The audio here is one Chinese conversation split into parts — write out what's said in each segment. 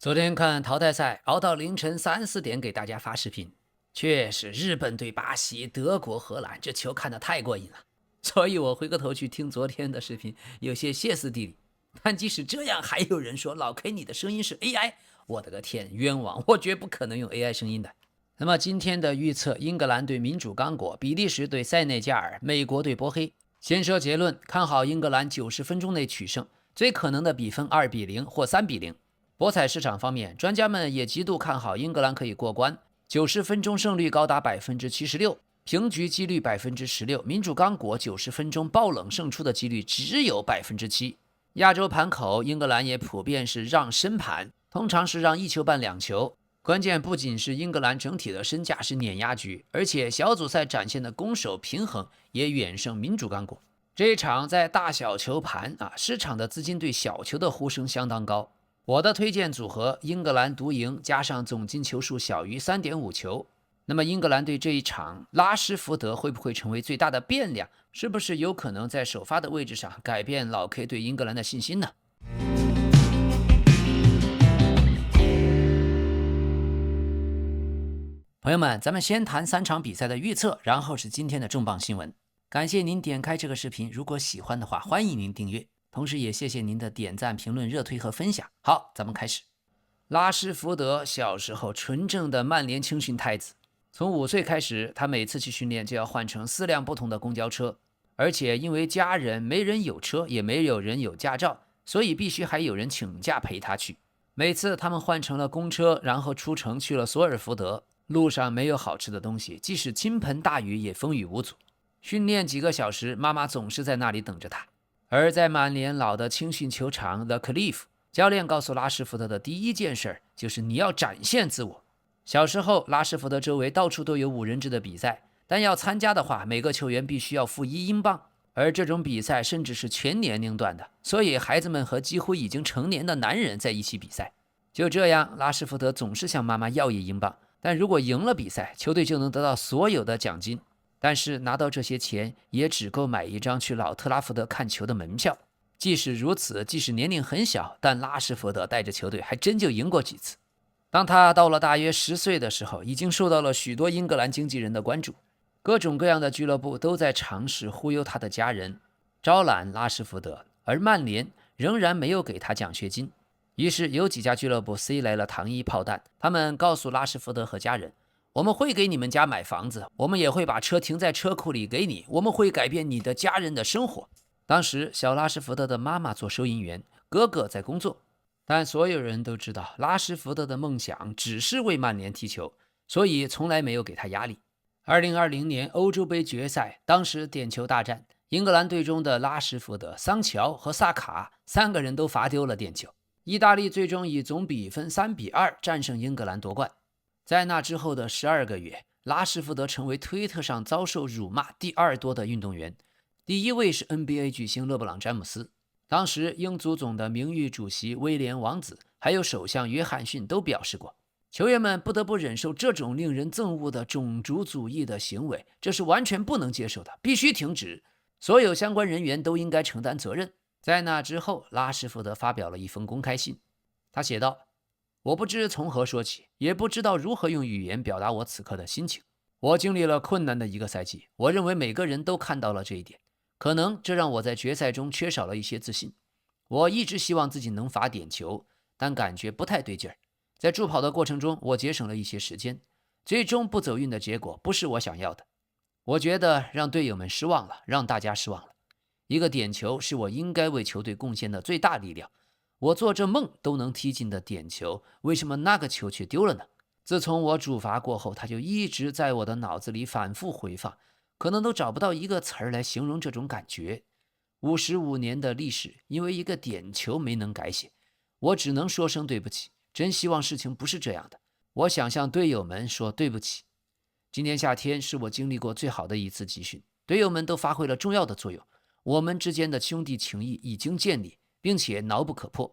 昨天看淘汰赛，熬到凌晨3、4点给大家发视频。确实，日本对巴西、德国、荷兰，这球看得太过瘾了。所以我回过头去听昨天的视频，有些歇斯底里。但即使这样，还有人说老 K 你的声音是 AI，我的个天，冤枉！我绝不可能用 AI 声音的。那么今天的预测，英格兰对民主刚果，比利时对塞内加尔，美国对波黑。先说结论，看好英格兰90分钟内取胜，最可能的比分2-0或3-0。博彩市场方面，专家们也极度看好英格兰可以过关，90分钟胜率高达76%，平局几率16%，民主刚果90分钟爆冷胜出的几率只有7%。亚洲盘口，英格兰也普遍是让深盘，通常是让1球半2球。关键不仅是英格兰整体的身价是碾压局，而且小组赛展现的攻守平衡也远胜民主刚果。这一场在大小球盘市场的资金对小球的呼声相当高。我的推荐组合：英格兰独赢加上总进球数小于3.5球。那么英格兰队这一场，拉什福德会不会成为最大的变量？是不是有可能在首发的位置上改变老 K 对英格兰的信心呢？朋友们，咱们先谈3场比赛的预测，然后是今天的重磅新闻。感谢您点开这个视频，如果喜欢的话，欢迎您订阅。同时也谢谢您的点赞、评论、热推和分享。好，咱们开始。拉什福德小时候纯正的曼联青训太子，从5岁开始，他每次去训练就要换成4辆不同的公交车，而且因为家人没人有车，也没有人有驾照，所以必须还有人请假陪他去。每次他们换成了公车，然后出城去了索尔福德，路上没有好吃的东西，即使倾盆大雨也风雨无阻。训练几个小时，妈妈总是在那里等着他。而在曼联老的青训球场 The Cliff， 教练告诉拉什福德的第一件事就是你要展现自我。小时候，拉什福德周围到处都有5人制的比赛，但要参加的话，每个球员必须要付1英镑，而这种比赛甚至是全年龄段的，所以孩子们和几乎已经成年的男人在一起比赛。就这样，拉什福德总是向妈妈要1英镑，但如果赢了比赛，球队就能得到所有的奖金。但是拿到这些钱也只够买一张去老特拉福德看球的门票。即使如此，即使年龄很小，但拉什福德带着球队还真就赢过几次。当他到了大约10岁的时候，已经受到了许多英格兰经纪人的关注，各种各样的俱乐部都在尝试忽悠他的家人，招揽拉什福德，而曼联仍然没有给他奖学金。于是有几家俱乐部塞来了糖衣炮弹，他们告诉拉什福德和家人，我们会给你们家买房子，我们也会把车停在车库里给你，我们会改变你的家人的生活。当时小拉什福德的妈妈做收银员，哥哥在工作，但所有人都知道拉什福德的梦想只是为曼联踢球，所以从来没有给他压力。2020年欧洲杯决赛，当时点球大战，英格兰队中的拉什福德、桑乔和萨卡3个人都罚丢了点球，意大利最终以总比分3-2战胜英格兰夺冠。在那之后的12个月，拉什福德成为推特上遭受辱骂第2多的运动员，第1位是 NBA 巨星勒布朗·詹姆斯。当时英足总的名誉主席威廉王子还有首相约翰逊都表示过，球员们不得不忍受这种令人憎恶的种族主义的行为，这是完全不能接受的，必须停止，所有相关人员都应该承担责任。在那之后，拉什福德发表了一封公开信，他写道，我不知从何说起，也不知道如何用语言表达我此刻的心情。我经历了困难的1个赛季，我认为每个人都看到了这一点。可能这让我在决赛中缺少了一些自信。我一直希望自己能罚点球，但感觉不太对劲儿。在助跑的过程中，我节省了一些时间，最终不走运的结果不是我想要的。我觉得让队友们失望了，让大家失望了。一个点球是我应该为球队贡献的最大力量。我做这梦都能踢进的点球，为什么那个球却丢了呢？自从我主罚过后，它就一直在我的脑子里反复回放，可能都找不到一个词儿来形容这种感觉。55年的历史，因为一个点球没能改写，我只能说声对不起，真希望事情不是这样的。我想向队友们说对不起。今年夏天是我经历过最好的一次集训，队友们都发挥了重要的作用，我们之间的兄弟情谊已经建立，并且牢不可破。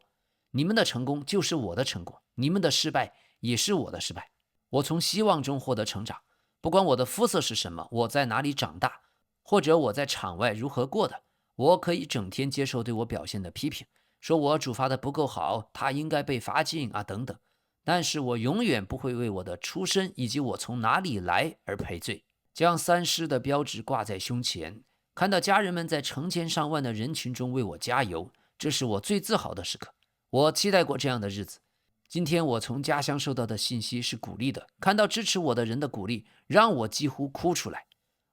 你们的成功就是我的成功，你们的失败也是我的失败。我从希望中获得成长，不管我的肤色是什么，我在哪里长大，或者我在场外如何过的，我可以整天接受对我表现的批评，说我主罚的不够好，他应该被罚进啊等等。但是我永远不会为我的出身以及我从哪里来而赔罪。将三狮的标志挂在胸前，看到家人们在成千上万的人群中为我加油，这是我最自豪的时刻。我期待过这样的日子。今天我从家乡收到的信息是鼓励的，看到支持我的人的鼓励，让我几乎哭出来。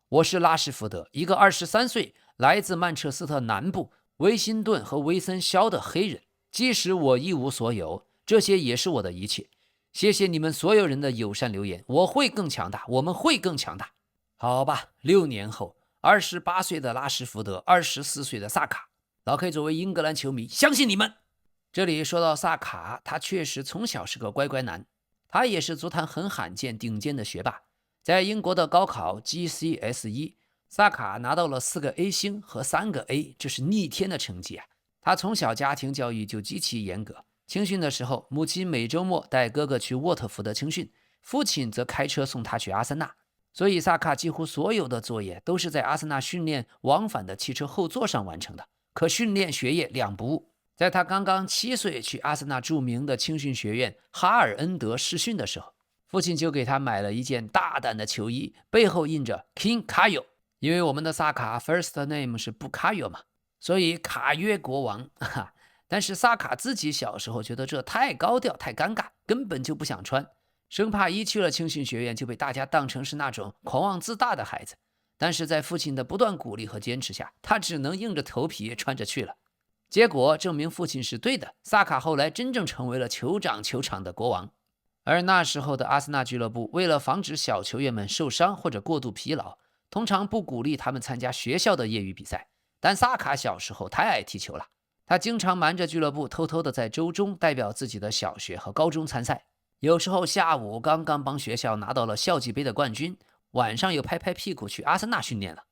我是拉什福德，一个23岁，来自曼彻斯特南部威辛顿和威森肖的黑人。即使我一无所有，这些也是我的一切。谢谢你们所有人的友善留言，我会更强大，我们会更强大。好吧，6年后，28岁的拉什福德，24岁的萨卡。老 K 作为英格兰球迷，相信你们。这里说到萨卡，他确实从小是个乖乖男，他也是足坛很罕见顶尖的学霸。在英国的高考 GCSE， 萨卡拿到了4个 A 星和3个 A， 这是逆天的成绩啊！他从小家庭教育就极其严格，青训的时候，母亲每周末带哥哥去沃特福德青训，父亲则开车送他去阿森纳。所以萨卡几乎所有的作业都是在阿森纳训练往返的汽车后座上完成的，可训练学业两不误。在他刚刚7岁去阿森纳著名的青训学院哈尔恩德试训的时候，父亲就给他买了一件大胆的球衣，背后印着 King Kayo， 因为我们的萨卡 first name 是布卡约嘛，所以卡约国王。但是萨卡自己小时候觉得这太高调太尴尬，根本就不想穿，生怕一去了青训学院就被大家当成是那种狂妄自大的孩子。但是在父亲的不断鼓励和坚持下，他只能硬着头皮穿着去了。结果证明父亲是对的，萨卡后来真正成为了酋长球场的国王。而那时候的阿森纳俱乐部为了防止小球员们受伤或者过度疲劳，通常不鼓励他们参加学校的业余比赛。但萨卡小时候太爱踢球了，他经常瞒着俱乐部偷偷的在周中代表自己的小学和高中参赛，有时候下午刚刚帮学校拿到了校际杯的冠军，晚上又拍拍屁股去阿森纳训练了。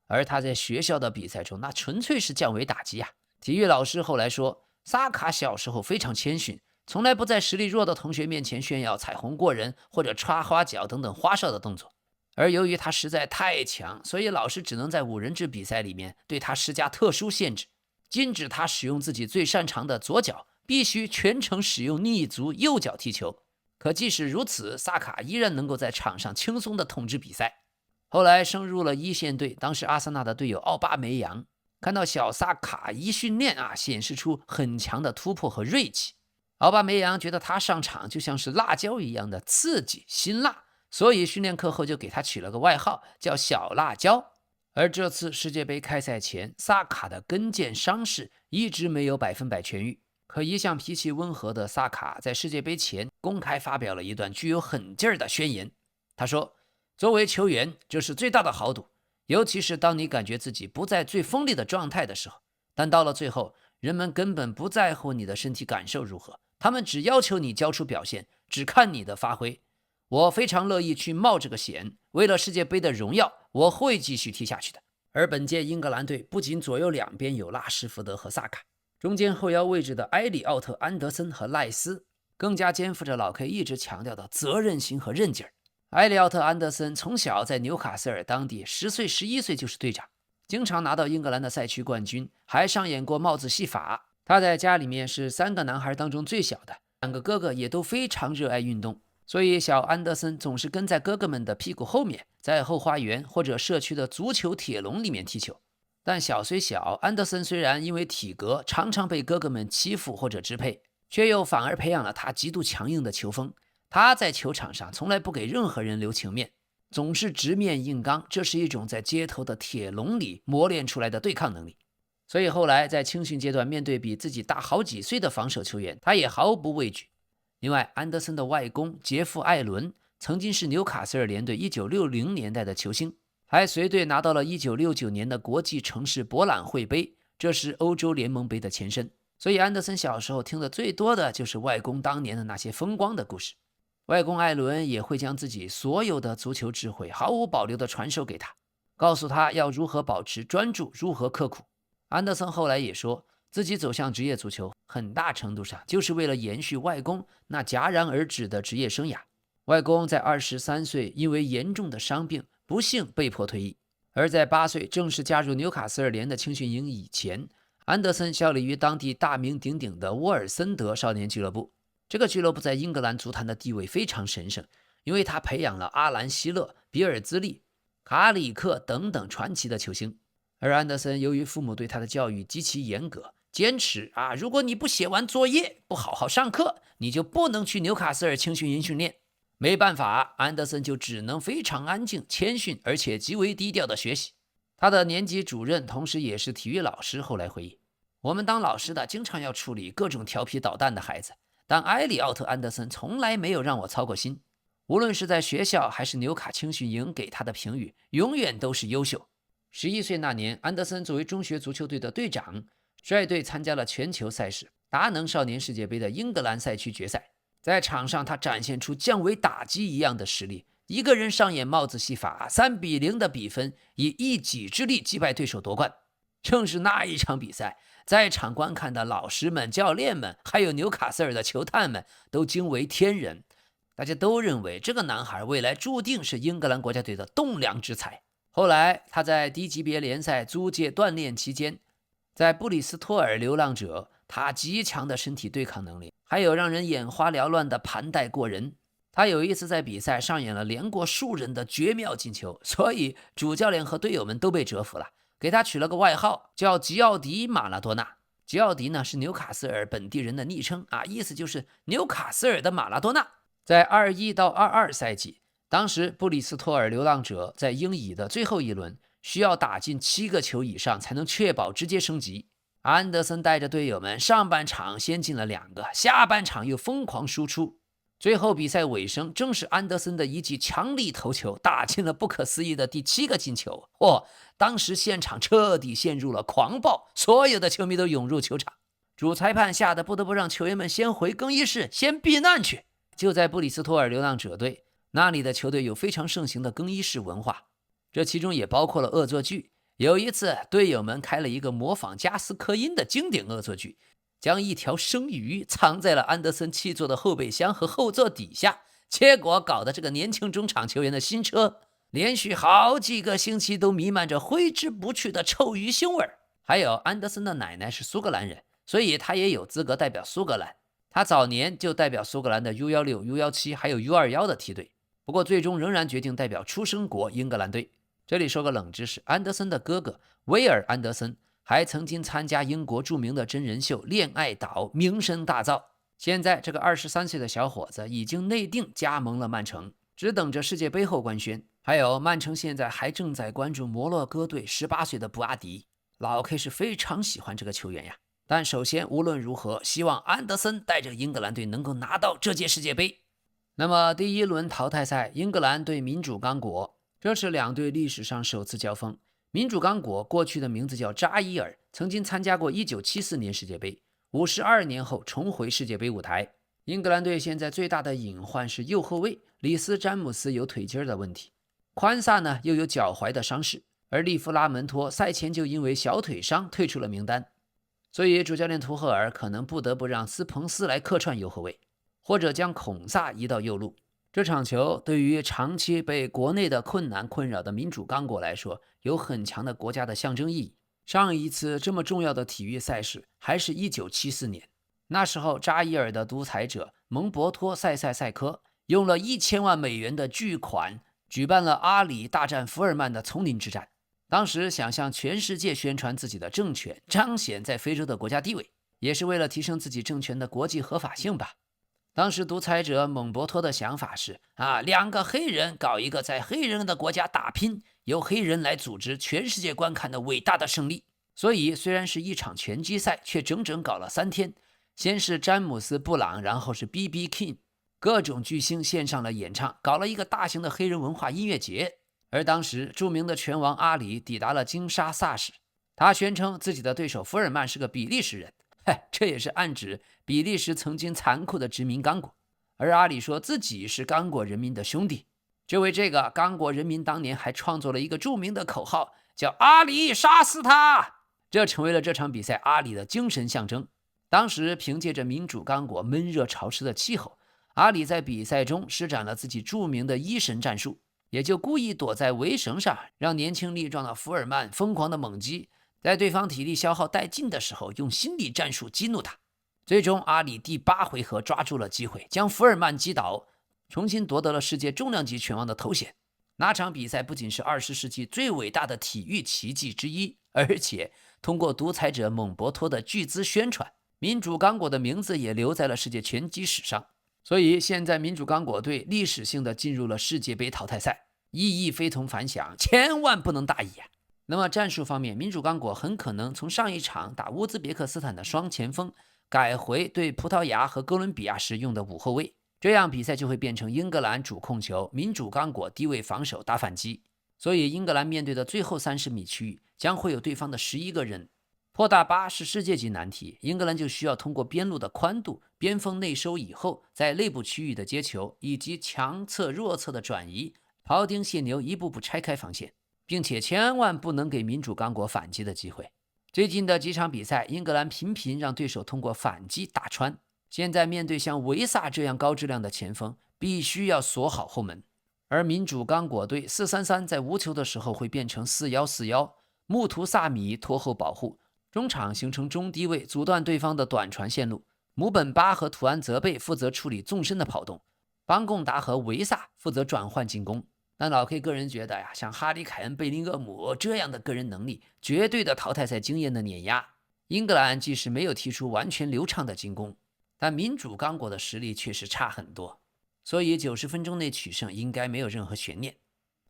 而他在学校的比赛中那纯粹是降维打击啊！体育老师后来说，萨卡小时候非常谦逊，从来不在实力弱的同学面前炫耀彩虹过人或者插花脚等等花哨的动作。而由于他实在太强，所以老师只能在5人制比赛里面对他施加特殊限制，禁止他使用自己最擅长的左脚，必须全程使用逆足右脚踢球。可即使如此，萨卡依然能够在场上轻松地统治比赛。后来升入了1线队，当时阿森纳的队友奥巴梅扬看到小萨卡一训练显示出很强的突破和锐气。奥巴梅扬觉得他上场就像是辣椒一样的刺激辛辣，所以训练课后就给他取了个外号叫小辣椒。而这次世界杯开赛前，萨卡的跟腱伤势一直没有100%痊愈。可一向脾气温和的萨卡在世界杯前公开发表了一段具有狠劲儿的宣言。他说，作为球员，这是最大的豪赌，尤其是当你感觉自己不在最锋利的状态的时候。但到了最后，人们根本不在乎你的身体感受如何，他们只要求你交出表现，只看你的发挥。我非常乐意去冒这个险，为了世界杯的荣耀，我会继续踢下去的。而本届英格兰队不仅左右两边有拉什福德和萨卡，中间后腰位置的埃里奥特、安德森和赖斯更加肩负着老 K 一直强调的责任心和韧劲儿。埃里奥特·安德森从小在纽卡斯尔当地10岁、11岁就是队长，经常拿到英格兰的赛区冠军，还上演过帽子戏法。他在家里面是3个男孩当中最小的，2个哥哥也都非常热爱运动，所以小安德森总是跟在哥哥们的屁股后面，在后花园或者社区的足球铁笼里面踢球。但小虽小，安德森虽然因为体格常常被哥哥们欺负或者支配，却又反而培养了他极度强硬的球风。他在球场上从来不给任何人留情面，总是直面硬刚，这是一种在街头的铁笼里磨练出来的对抗能力。所以后来在青训阶段，面对比自己大好几岁的防守球员，他也毫不畏惧。另外，安德森的外公杰夫·艾伦曾经是纽卡斯尔联队1960年代的球星，还随队拿到了1969年的国际城市博览会杯，这是欧洲联盟杯的前身。所以安德森小时候听的最多的就是外公当年的那些风光的故事。外公艾伦也会将自己所有的足球智慧毫无保留地传授给他，告诉他要如何保持专注，如何刻苦。安德森后来也说，自己走向职业足球很大程度上就是为了延续外公那戛然而止的职业生涯。外公在23岁因为严重的伤病不幸被迫退役，而在8岁正式加入纽卡斯尔联的青训营以前，安德森效力于当地大名鼎鼎的沃尔森德少年俱乐部。这个俱乐部在英格兰足坛的地位非常神圣，因为他培养了阿兰·希勒、比尔兹利、卡里克等等传奇的球星。而安德森由于父母对他的教育极其严格，坚持如果你不写完作业，不好好上课，你就不能去纽卡斯尔青训营训练。没办法，安德森就只能非常安静、谦逊而且极为低调的学习。他的年级主任同时也是体育老师后来回忆，我们当老师的经常要处理各种调皮捣蛋的孩子，但埃里奥特·安德森从来没有让我操过心。无论是在学校还是纽卡青训营给他的评语永远都是优秀。11岁那年，安德森作为中学足球队的队长，率队参加了全球赛事达能少年世界杯的英格兰赛区决赛。在场上他展现出降维打击一样的实力，一个人上演帽子戏法，3-0的比分，以一己之力击败对手夺冠。正是那一场比赛，在场观看的老师们、教练们，还有纽卡斯尔的球探们都惊为天人。大家都认为这个男孩未来注定是英格兰国家队的栋梁之才。后来他在低级别联赛租借锻炼期间，在布里斯托尔流浪者，他极强的身体对抗能力，还有让人眼花缭乱的盘带过人。他有一次在比赛上演了连过数人的绝妙进球，所以主教练和队友们都被折服了，给他取了个外号叫吉奥迪马拉多纳。吉奥迪呢是纽卡斯尔本地人的昵称意思就是纽卡斯尔的马拉多纳。在21到22赛季，当时布里斯托尔流浪者在英乙的最后一轮需要打进7个球以上才能确保直接升级。安德森带着队友们上半场先进了2个，下半场又疯狂输出。最后比赛尾声，正是安德森的一记强力头球打进了不可思议的第7个进球。当时现场彻底陷入了狂暴，所有的球迷都涌入球场。主裁判吓得不得不让球员们先回更衣室先避难去。就在布里斯托尔流浪者队，那里的球队有非常盛行的更衣室文化，这其中也包括了恶作剧。有一次，队友们开了一个模仿加斯科因的经典恶作剧，将一条生鱼藏在了安德森七座的后备箱和后座底下，结果搞得这个年轻中场球员的新车连续好几个星期都弥漫着挥之不去的臭鱼腥味。还有安德森的奶奶是苏格兰人，所以他也有资格代表苏格兰。他早年就代表苏格兰的 U16、U17 还有 U21的梯队，不过最终仍然决定代表出生国英格兰队。这里说个冷知识，安德森的哥哥威尔·安德森还曾经参加英国著名的真人秀《恋爱岛》，名声大噪。现在这个23岁的小伙子已经内定加盟了曼城，只等着世界杯后官宣。还有曼城现在还正在关注摩洛哥队18岁的布阿迪，老 K 是非常喜欢这个球员呀。但首先无论如何，希望安德森带着英格兰队能够拿到这届世界杯。那么第1轮淘汰赛，英格兰对民主刚果，这是2队历史上首次交锋。民主刚果过去的名字叫扎伊尔，曾经参加过1974年世界杯，52年后重回世界杯舞台。英格兰队现在最大的隐患是右后卫里斯·詹姆斯有腿筋的问题，宽萨呢又有脚踝的伤势，而利弗拉门托赛前就因为小腿伤退出了名单。所以主教练图赫尔可能不得不让斯彭斯来客串右后卫，或者将孔萨移到右路。这场球对于长期被国内的困难困扰的民主刚果来说，有很强的国家的象征意义。上一次这么重要的体育赛事还是1974年，那时候扎伊尔的独裁者蒙博托塞科用了1000万美元的巨款举办了阿里大战福尔曼的丛林之战。当时想向全世界宣传自己的政权，彰显在非洲的国家地位，也是为了提升自己政权的国际合法性吧。当时独裁者蒙博托的想法是2个黑人搞一个在黑人的国家打拼，由黑人来组织全世界观看的伟大的胜利。所以虽然是一场拳击赛，却整整搞了3天。先是詹姆斯·布朗，然后是 BB King， 各种巨星献上了演唱，搞了一个大型的黑人文化音乐节。而当时著名的拳王阿里抵达了金沙萨市，他宣称自己的对手福尔曼是个比利时人，这也是暗指比利时曾经残酷的殖民刚果，而阿里说自己是刚果人民的兄弟。就为这个，刚果人民当年还创作了一个著名的口号，叫阿里杀死他，这成为了这场比赛阿里的精神象征。当时凭借着民主刚果闷热潮湿的气候，阿里在比赛中施展了自己著名的一神战术，也就故意躲在围绳上，让年轻力壮的福尔曼疯狂的猛击，在对方体力消耗殆尽的时候，用心理战术激怒他。最终，阿里第8回合抓住了机会，将福尔曼击倒，重新夺得了世界重量级拳王的头衔。那场比赛不仅是20世纪最伟大的体育奇迹之一，而且通过独裁者蒙博托的巨资宣传，民主刚果的名字也留在了世界拳击史上。所以现在民主刚果队历史性的进入了世界杯淘汰赛，意义非同凡响，千万不能大意啊！那么战术方面，民主刚果很可能从上一场打乌兹别克斯坦的双前锋改回对葡萄牙和哥伦比亚时用的5后卫，这样比赛就会变成英格兰主控球，民主刚果低位防守打反击。所以英格兰面对的最后30米区域将会有对方的11个人，破大巴是世界级难题，英格兰就需要通过边路的宽度、边锋内收以后在内部区域的接球，以及强侧弱侧的转移，庖丁解牛，一步步拆开防线，并且千万不能给民主刚果反击的机会。最近的几场比赛，英格兰频频让对手通过反击打穿，现在面对像维萨这样高质量的前锋，必须要锁好后门。而民主刚果队4-3-3在无球的时候会变成4-1-4-1，穆图萨米拖后保护，中场形成中低位阻断对方的短传线路，姆本巴和图安泽贝负责处理纵深的跑动，邦贡达和维萨负责转换进攻。但老 K 个人觉得呀，像哈里凯恩、贝林厄姆这样的个人能力，绝对的淘汰赛经验的碾压。英格兰即使没有踢出完全流畅的进攻，但民主刚果的实力确实差很多，所以90分钟内取胜应该没有任何悬念。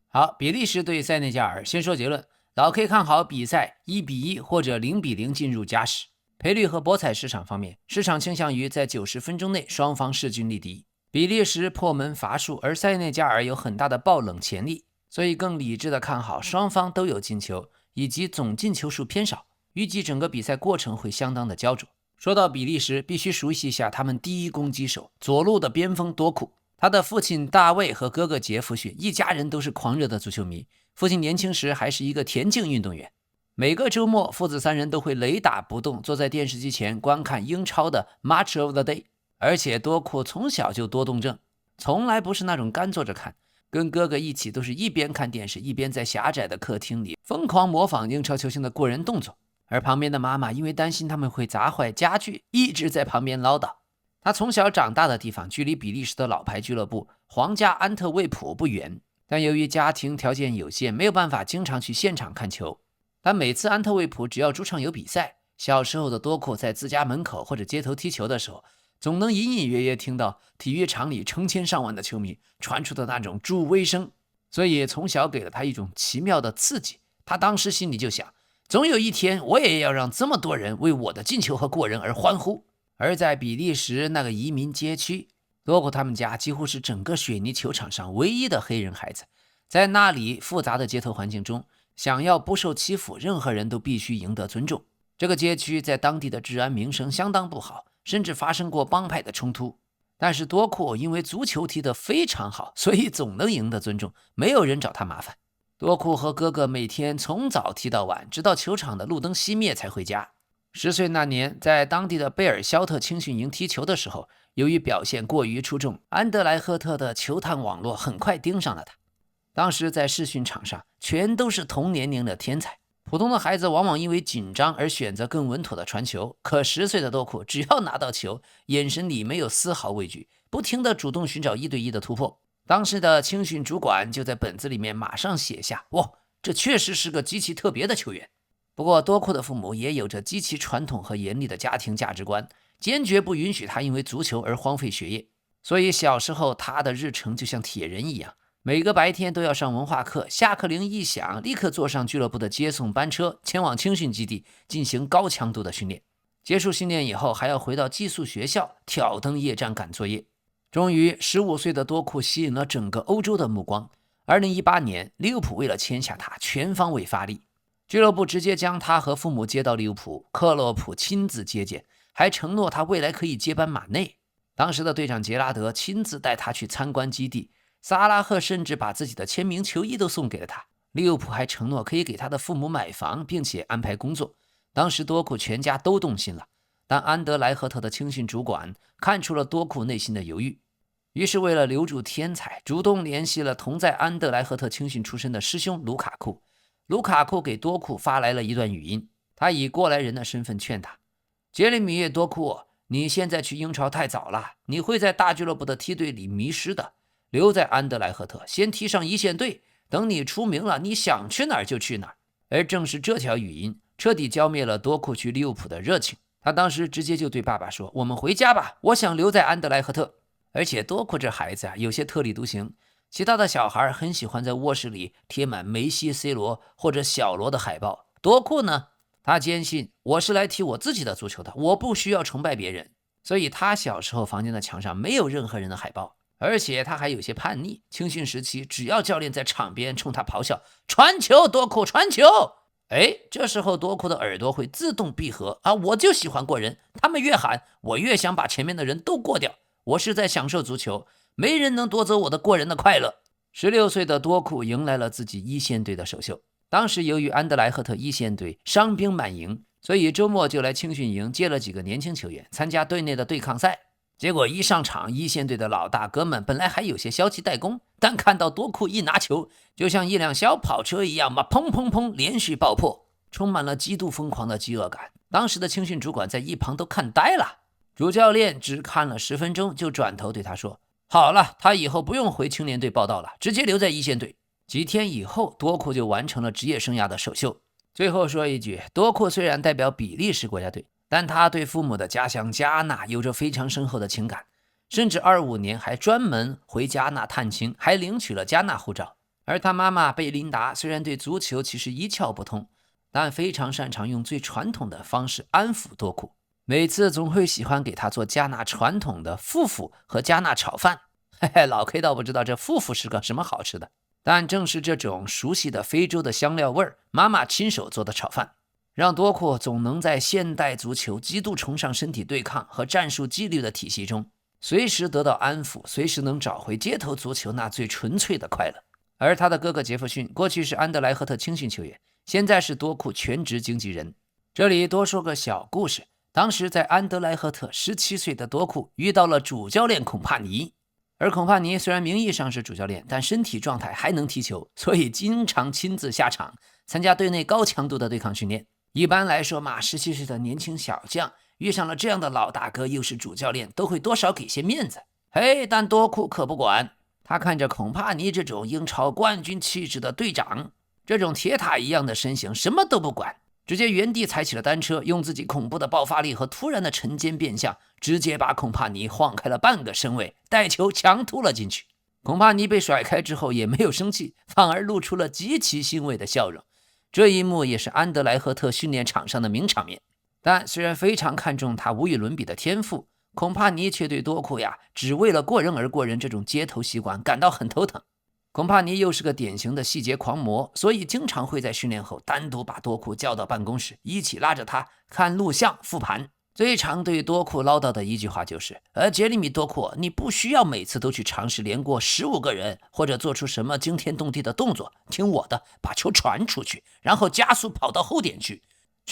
好，比利时对塞内加尔，先说结论，老 K 看好比赛1-1或者0-0进入加时。赔率和博彩市场方面，市场倾向于在90分钟内双方势均力敌，比利时破门乏术，而塞内加尔有很大的爆冷潜力，所以更理智的看好双方都有进球，以及总进球数偏少，预计整个比赛过程会相当的焦灼。说到比利时，必须熟悉一下他们第一攻击手左路的边锋多库，他的父亲大卫和哥哥杰弗逊一家人都是狂热的足球迷，父亲年轻时还是一个田径运动员。每个周末父子3人都会雷打不动坐在电视机前观看英超的 Match of the Day， 而且多库从小就多动症，从来不是那种干坐着看，跟哥哥一起都是一边看电视一边在狭窄的客厅里疯狂模仿英超球星的过人动作，而旁边的妈妈因为担心他们会砸坏家具，一直在旁边唠叨。他从小长大的地方距离比利时的老牌俱乐部皇家安特卫普不远，但由于家庭条件有限，没有办法经常去现场看球。但每次安特卫普只要主场有比赛，小时候的多库在自家门口或者街头踢球的时候，总能隐隐约约听到体育场里成千上万的球迷传出的那种助威声，所以从小给了他一种奇妙的刺激。他当时心里就想，总有一天我也要让这么多人为我的进球和过人而欢呼。而在比利时那个移民街区，多库他们家几乎是整个水泥球场上唯一的黑人孩子，在那里复杂的街头环境中，想要不受欺负，任何人都必须赢得尊重。这个街区在当地的治安名声相当不好，甚至发生过帮派的冲突。但是多库因为足球踢得非常好，所以总能赢得尊重，没有人找他麻烦。多库和哥哥每天从早踢到晚，直到球场的路灯熄灭才回家。10岁那年，在当地的贝尔肖特青训营踢球的时候，由于表现过于出众，安德莱赫特的球探网络很快盯上了他。当时在试训场上，全都是同年龄的天才。普通的孩子往往因为紧张而选择更稳妥的传球，可10岁的多库只要拿到球，眼神里没有丝毫畏惧，不停地主动寻找1对1的突破。当时的青训主管就在本子里面马上写下，哇，这确实是个极其特别的球员。不过多库的父母也有着极其传统和严厉的家庭价值观，坚决不允许他因为足球而荒废学业，所以小时候他的日程就像铁人一样，每个白天都要上文化课，下课铃一响，立刻坐上俱乐部的接送班车，前往青训基地进行高强度的训练。结束训练以后，还要回到寄宿学校挑灯夜战赶作业。终于15岁的多库吸引了整个欧洲的目光。2018年，利物浦为了签下他，全方位发力。俱乐部直接将他和父母接到利物浦，克洛普亲自接见，还承诺他未来可以接班马内。当时的队长杰拉德亲自带他去参观基地，萨拉赫甚至把自己的签名球衣都送给了他。利物浦还承诺可以给他的父母买房，并且安排工作。当时多库全家都动心了，但安德莱赫特的青训主管看出了多库内心的犹豫，于是为了留住天才，主动联系了同在安德莱赫特青训出身的师兄卢卡库。卢卡库给多库发来了一段语音，他以过来人的身份劝他：杰里米·多库，你现在去英超太早了，你会在大俱乐部的梯队里迷失的。留在安德莱赫特，先踢上一线队，等你出名了，你想去哪儿就去哪儿。而正是这条语音彻底浇灭了多库去利物浦的热情。他当时直接就对爸爸说：我们回家吧，我想留在安德莱赫特。而且多库这孩子有些特立独行，其他的小孩很喜欢在卧室里贴满梅西、C 罗或者小罗的海报。多库呢，他坚信我是来踢我自己的足球的，我不需要崇拜别人。所以他小时候房间的墙上没有任何人的海报。而且他还有些叛逆，青训时期只要教练在场边冲他咆哮传球，多库传球，这时候多库的耳朵会自动闭合啊！我就喜欢过人，他们越喊我越想把前面的人都过掉。我是在享受足球，没人能夺走我的过人的快乐。16岁的多库迎来了自己一线队的首秀。当时由于安德莱赫特一线队伤兵满营，所以周末就来青训营接了几个年轻球员参加队内的对抗赛。结果一上场，一线队的老大哥们本来还有些消极怠工，但看到多库一拿球，就像一辆小跑车一样嘛，砰砰砰连续爆破，充满了极度疯狂的饥饿感。当时的青训主管在一旁都看呆了，主教练只看了10分钟，就转头对他说：好了，他以后不用回青年队报道了，直接留在一线队。几天以后，多库就完成了职业生涯的首秀。最后说一句，多库虽然代表比利时国家队，但他对父母的家乡加纳有着非常深厚的情感，甚至25年还专门回加纳探亲，还领取了加纳护照。而他妈妈贝琳达虽然对足球其实一窍不通，但非常擅长用最传统的方式安抚多库，每次总会喜欢给他做加纳传统的富富和加纳炒饭。嘿嘿，老 K 倒不知道这富富是个什么好吃的，但正是这种熟悉的非洲的香料味儿，妈妈亲手做的炒饭，让多库总能在现代足球极度崇尚身体对抗和战术纪律的体系中，随时得到安抚，随时能找回街头足球那最纯粹的快乐。而他的哥哥杰弗逊过去是安德莱赫特青训球员，现在是多库全职经纪人。这里多说个小故事，当时在安德莱赫特17岁的多库遇到了主教练孔帕尼，而孔帕尼虽然名义上是主教练，但身体状态还能踢球，所以经常亲自下场参加队内高强度的对抗训练。一般来说嘛，17岁的年轻小将遇上了这样的老大哥，又是主教练，都会多少给些面子。但多库可不管，他看着孔帕尼这种英超冠军气质的队长，这种铁塔一样的身形，什么都不管，直接原地踩起了单车，用自己恐怖的爆发力和突然的晨间变向，直接把孔帕尼晃开了半个身位，带球强突了进去。孔帕尼被甩开之后也没有生气，反而露出了极其欣慰的笑容。这一幕也是安德莱赫特训练场上的名场面。但虽然非常看重他无与伦比的天赋，孔帕尼却对多库只为了过人而过人这种街头习惯感到很头疼。孔帕尼又是个典型的细节狂魔，所以经常会在训练后单独把多库叫到办公室，一起拉着他看录像复盘。最常对多库唠叨的一句话就是杰里米多库，你不需要每次都去尝试连过15个人，或者做出什么惊天动地的动作，听我的，把球传出去，然后加速跑到后点去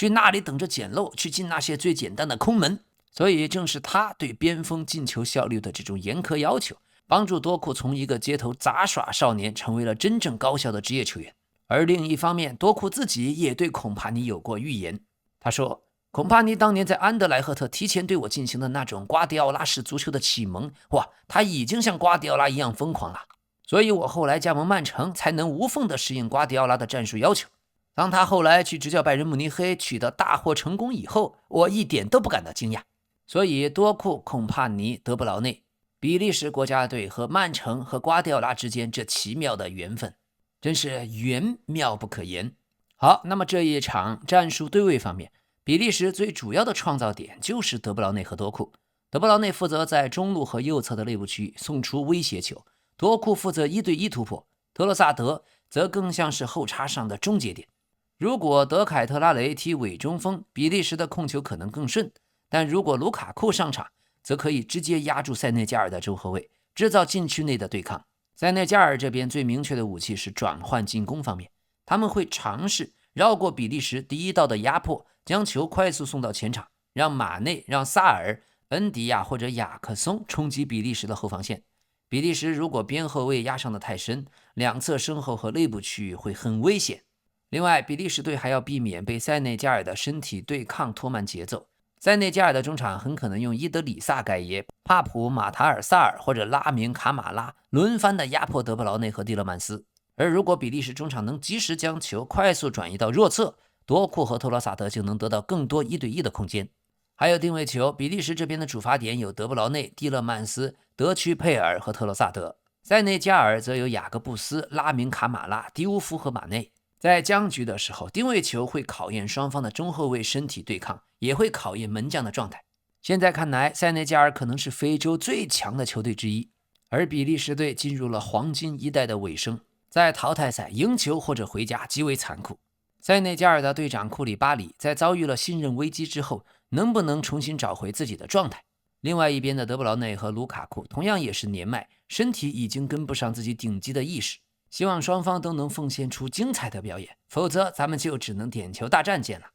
那里等着捡漏，去进那些最简单的空门。所以正是他对边锋进球效率的这种严苛要求，帮助多库从一个街头杂耍少年成为了真正高效的职业球员。而另一方面，多库自己也对孔帕尼有过预言，他说孔帕尼当年在安德莱赫特提前对我进行的那种瓜迪奥拉式足球的启蒙，他已经像瓜迪奥拉一样疯狂了，所以我后来加盟曼城才能无缝地适应瓜迪奥拉的战术要求。当他后来去执教拜仁慕尼黑取得大获成功以后，我一点都不感到惊讶。所以多库、孔帕尼、德布劳内、比利时国家队和曼城和瓜迪奥拉之间这奇妙的缘分，真是缘妙不可言。好，那么这一场战术对位方面，比利时最主要的创造点就是德布劳内和多库。德布劳内负责在中路和右侧的内部区域送出威胁球，多库负责1对1突破，特洛萨德则更像是后插上的终结点。如果德凯特拉雷踢伪中锋，比利时的控球可能更顺，但如果卢卡库上场，则可以直接压住塞内加尔的中后卫，制造禁区内的对抗。塞内加尔这边最明确的武器是转换进攻方面，他们会尝试绕过比利时第一道的压迫，将球快速送到前场，让马内、让萨尔、恩迪亚或者雅克松冲击比利时的后防线。比利时如果边后卫压上的太深，两侧身后和内部区域会很危险。另外，比利时队还要避免被塞内加尔的身体对抗拖慢节奏。塞内加尔的中场很可能用伊德里萨盖耶、帕普马塔尔萨尔或者拉明卡马拉轮番的压迫德布劳内和蒂勒曼斯。而如果比利时中场能及时将球快速转移到弱侧，多库和托罗萨德就能得到更多1对1的空间。还有定位球，比利时这边的主罚点有德布劳内、蒂勒曼斯、德屈佩尔和特罗萨德，塞内加尔则有雅各布斯、拉明卡马拉、迪乌夫和马内。在僵局的时候，定位球会考验双方的中后卫身体对抗，也会考验门将的状态。现在看来，塞内加尔可能是非洲最强的球队之一，而比利时队进入了黄金一代的尾声，在淘汰赛赢球或者回家极为残酷。塞内加尔的队长库里巴里在遭遇了信任危机之后，能不能重新找回自己的状态？另外一边的德布劳内和卢卡库同样也是年迈，身体已经跟不上自己顶级的意识。希望双方都能奉献出精彩的表演，否则咱们就只能点球大战见了。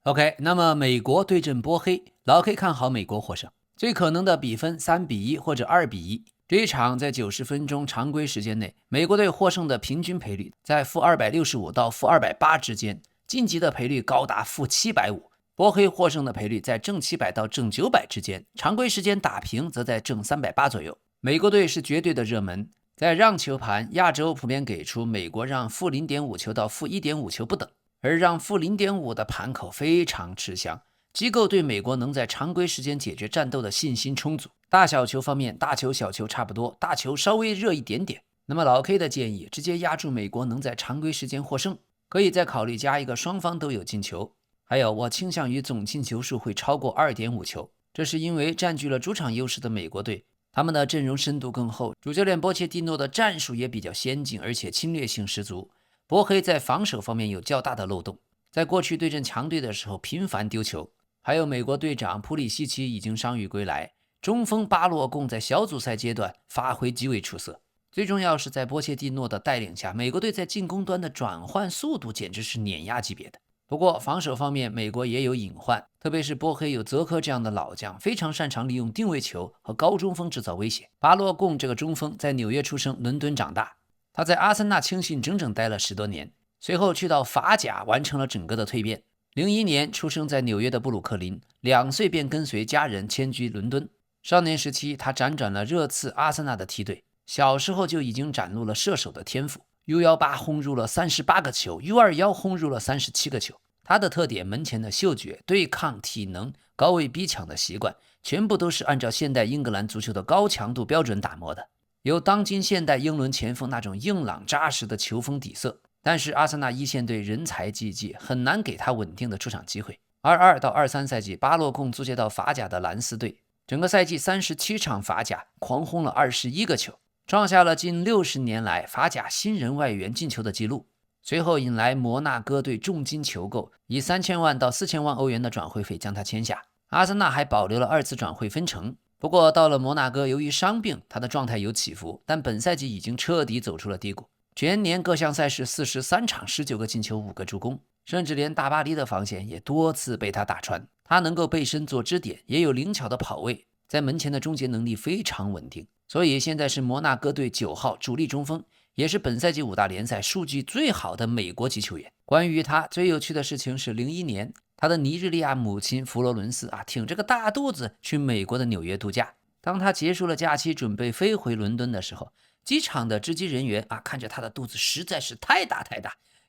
OK， 那么美国对阵波黑，老 K 看好美国获胜，最可能的比分3-1或者2-1。这一场在90分钟常规时间内，美国队获胜的平均赔率在-265到-280之间，晋级的赔率高达-750。波黑获胜的赔率在-700到-900之间，常规时间打平则在-380左右。美国队是绝对的热门。在让球盘，亚洲普遍给出美国让-0.5球到-1.5球不等，而让-0.5的盘口非常吃香，机构对美国能在常规时间解决战斗的信心充足。大小球方面，大球小球差不多，大球稍微热一点点。那么老 K 的建议，直接压住美国能在常规时间获胜，可以再考虑加一个双方都有进球。还有，我倾向于总进球数会超过2.5球，这是因为占据了主场优势的美国队，他们的阵容深度更厚，主教练波切蒂诺的战术也比较先进，而且侵略性十足。波黑在防守方面有较大的漏洞，在过去对阵强队的时候频繁丢球。还有美国队长普里西奇已经伤愈归来，中锋巴洛贡在小组赛阶段发挥极为出色。最重要是在波切蒂诺的带领下，美国队在进攻端的转换速度简直是碾压级别的。不过防守方面，美国也有隐患，特别是波黑有泽科这样的老将，非常擅长利用定位球和高中锋制造威胁。巴洛贡这个中锋在纽约出生，伦敦长大，他在阿森纳青训整整待了10多年，随后去到法甲完成了整个的蜕变。01年出生在纽约的布鲁克林，2岁便跟随家人迁居伦敦。少年时期，他辗转了热刺、阿森纳的梯队，小时候就已经展露了射手的天赋。U18 轰入了38个球， U21 轰入了37个球。他的特点，门前的嗅觉、对抗、体能、高位逼抢的习惯，全部都是按照现代英格兰足球的高强度标准打磨的，有当今现代英伦前锋那种硬朗扎实的球风底色。但是阿森纳一线队人才济济，很难给他稳定的出场机会。22到23赛季，巴洛贡租借到法甲的兰斯队，整个赛季37场法甲，狂轰了21个球，创下了近60年来法甲新人外援进球的纪录。随后引来摩纳哥队重金求购，以3000万到4000万欧元的转会费将他签下。阿森纳还保留了2次转会分成。不过到了摩纳哥，由于伤病，他的状态有起伏，但本赛季已经彻底走出了低谷。全年各项赛事43场，19个进球，5个助攻，甚至连大巴黎的防线也多次被他打穿。他能够背身做支点，也有灵巧的跑位，在门前的终结能力非常稳定，所以现在是摩纳哥队9号主力中锋，也是本赛季5大联赛数据最好的美国籍球员。关于他最有趣的事情是01年他的尼日利亚母亲佛罗伦斯挺着个大肚子去美国的纽约度假。当他结束了假期准备飞回伦敦的时候，机场的值机人员看着他的肚子实在是太大，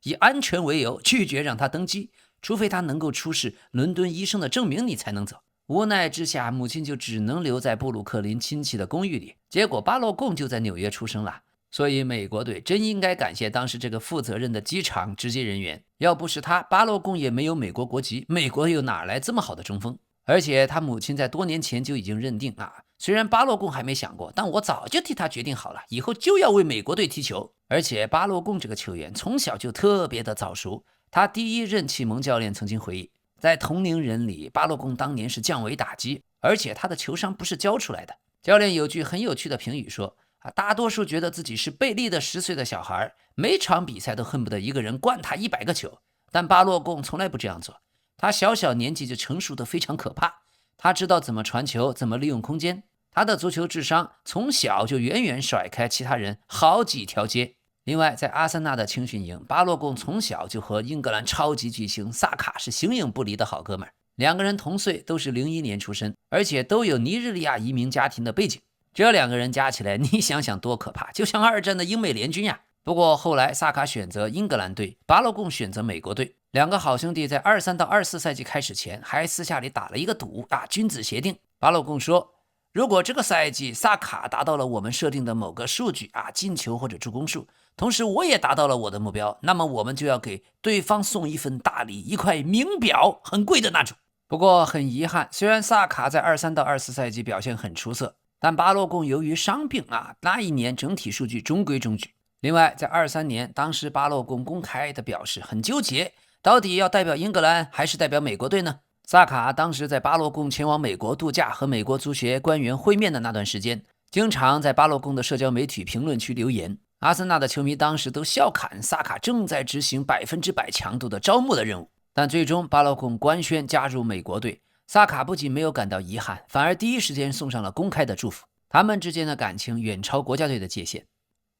以安全为由拒绝让他登机，除非他能够出示伦敦医生的证明你才能走。无奈之下，母亲就只能留在布鲁克林亲戚的公寓里，结果巴洛贡就在纽约出生了。所以美国队真应该感谢当时这个负责任的机场值机人员，要不是他，巴洛贡也没有美国国籍，美国又哪来这么好的中锋？而且他母亲在多年前就已经认定虽然巴洛贡还没想过，但我早就替他决定好了，以后就要为美国队踢球。而且巴洛贡这个球员从小就特别的早熟，他第一任启蒙教练曾经回忆，在同龄人里，巴洛贡当年是降维打击，而且他的球商不是教出来的。教练有句很有趣的评语说，大多数觉得自己是贝利的10岁的小孩，每场比赛都恨不得一个人灌他100个球，但巴洛贡从来不这样做。他小年纪就成熟得非常可怕，他知道怎么传球，怎么利用空间，他的足球智商从小就远远甩开其他人好几条街。另外，在阿森纳的青训营，巴洛贡从小就和英格兰超级巨星萨卡是形影不离的好哥们儿。两个人同岁，都是01年出生，而且都有尼日利亚移民家庭的背景。这两个人加起来，你想想多可怕，就像二战的英美联军呀。不过后来萨卡选择英格兰队，巴洛贡选择美国队。两个好兄弟在23到24赛季开始前还私下里打了一个赌君子协定。巴洛贡说，如果这个赛季萨卡达到了我们设定的某个数据进球或者助攻数，同时我也达到了我的目标，那么我们就要给对方送一份大礼，一块名表，很贵的那种。不过很遗憾，虽然萨卡在23到24赛季表现很出色，但巴洛贡由于伤病那一年整体数据中规中矩。另外在23年，当时巴洛贡公开的表示很纠结，到底要代表英格兰还是代表美国队呢？萨卡当时在巴洛贡前往美国度假和美国足协官员会面的那段时间，经常在巴洛贡的社交媒体评论区留言。阿森纳的球迷当时都笑侃萨卡正在执行100%强度的招募的任务。但最终巴洛贡官宣加入美国队，萨卡不仅没有感到遗憾，反而第一时间送上了公开的祝福。他们之间的感情远超国家队的界限。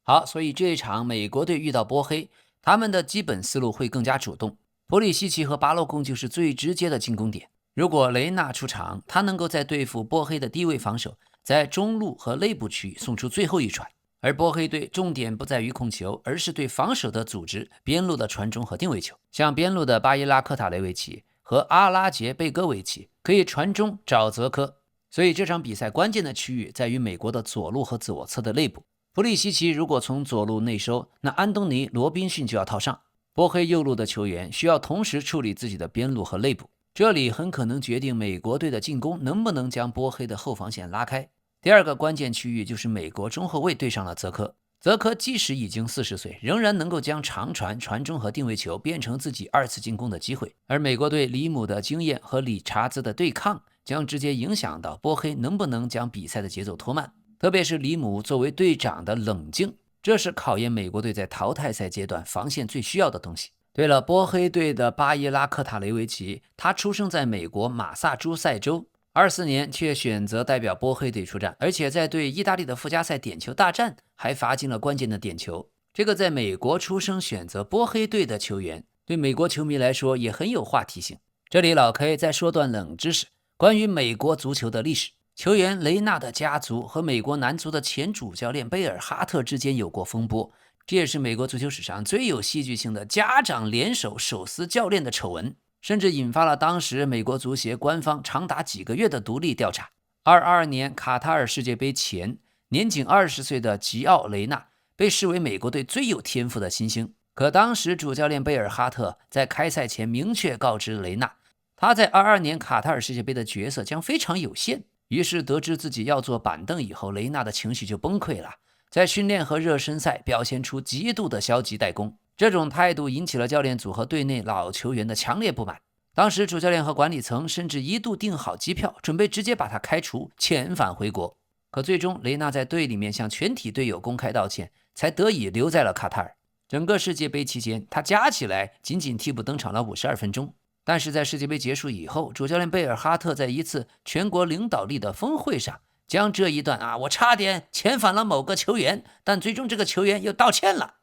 好，所以这一场美国队遇到波黑，他们的基本思路会更加主动。普里西奇和巴洛贡就是最直接的进攻点。如果雷纳出场，他能够在对付波黑的低位防守，在中路和内部区送出最后一传。而波黑队重点不在于控球，而是对防守的组织，边路的传中和定位球。像边路的巴伊拉科塔雷维奇和阿拉杰贝戈维奇可以传中找泽科。所以这场比赛关键的区域在于美国的左路和左侧的内部。普里西奇如果从左路内收，那安东尼·罗宾逊就要套上。波黑右路的球员需要同时处理自己的边路和内部，这里很可能决定美国队的进攻能不能将波黑的后防线拉开。第二个关键区域就是美国中后卫对上了泽科。泽科即使已经40岁，仍然能够将长传、传中和定位球变成自己二次进攻的机会。而美国队里姆的经验和理查兹的对抗将直接影响到波黑能不能将比赛的节奏拖慢，特别是里姆作为队长的冷静，这是考验美国队在淘汰赛阶段防线最需要的东西。对了，波黑队的巴伊拉科塔雷维奇，他出生在美国马萨诸塞州，24年却选择代表波黑队出战，而且在对意大利的附加赛点球大战还罚进了关键的点球。这个在美国出生选择波黑队的球员，对美国球迷来说也很有话题性。这里老 K 再说段冷知识，关于美国足球的历史。球员雷纳的家族和美国男足的前主教练贝尔哈特之间有过风波，这也是美国足球史上最有戏剧性的家长联手手撕教练的丑闻，甚至引发了当时美国足协官方长达几个月的独立调查。22年卡塔尔世界杯前，年仅20岁的吉奥雷纳被视为美国队最有天赋的新星，可当时主教练贝尔哈特在开赛前明确告知雷纳，他在22年卡塔尔世界杯的角色将非常有限。于是得知自己要坐板凳以后，雷纳的情绪就崩溃了，在训练和热身赛表现出极度的消极怠工。这种态度引起了教练组和队内老球员的强烈不满。当时主教练和管理层甚至一度订好机票，准备直接把他开除，遣返回国。可最终雷纳在队里面向全体队友公开道歉，才得以留在了卡塔尔。整个世界杯期间，他加起来仅仅替补登场了52分钟。但是在世界杯结束以后，主教练贝尔哈特在一次全国领导力的峰会上，将这一段我差点遣返了某个球员，但最终这个球员又道歉了，